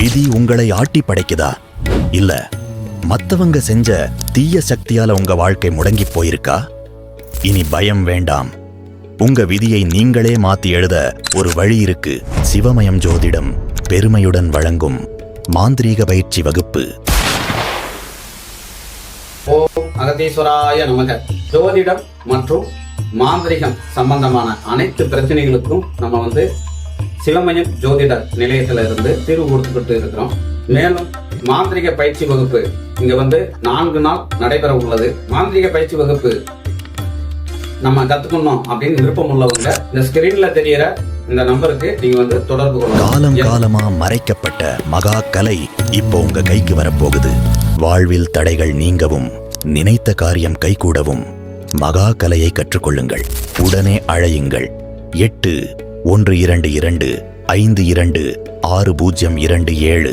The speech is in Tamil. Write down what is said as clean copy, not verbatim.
விதி உங்களை ஆட்டி படைக்குதா? இல்ல மத்தவங்க செஞ்ச தீய சக்தியால உங்க வாழ்க்கை முடங்கி போயிருக்கா? இனி பயம் வேண்டாம். உங்க விதியை நீங்களே மாத்தி எழுத ஒரு வழி இருக்கு. சிவமயம் ஜோதிடம் பெருமையுடன் வழங்கும் மாந்திரீக பயிற்சி வகுப்பு. ஓம் அகதீஸ்வராய நமக. ஜோதிடம் மற்றும் மாந்திரிகம் சம்பந்தமான அனைத்து பிரச்சனைகளுக்கும் நம்ம சிவமயம் ஜோதிட நிலையத்துல இருந்து தீர்வு கொடுத்துக்கிட்டு இருக்கிறோம். மேலும் மாந்திரிக பயிற்சி வகுப்பு இங்க 4 நாள் நடைபெற உள்ளது. மாந்திரிக பயிற்சி வகுப்பு நம்ம கத்துக்கணும் அப்படின்னு விருப்பம் உள்ளவங்க இந்த ஸ்கிரீன்ல தெரியற இந்த நம்பருக்கு நீங்க தொடர்பு கொள்ளலாம். காலம் காலமா மறைக்கப்பட்ட மகா கலை இப்போ உங்க கைக்கு வரப்போகுது. வாழ்வில் தடைகள் நீங்கவும் நினைத்த காரியம் கைகூடவும் மகா கலையை கற்றுக்கொள்ளுங்கள். உடனே அழையுங்கள். 8122 52 6027.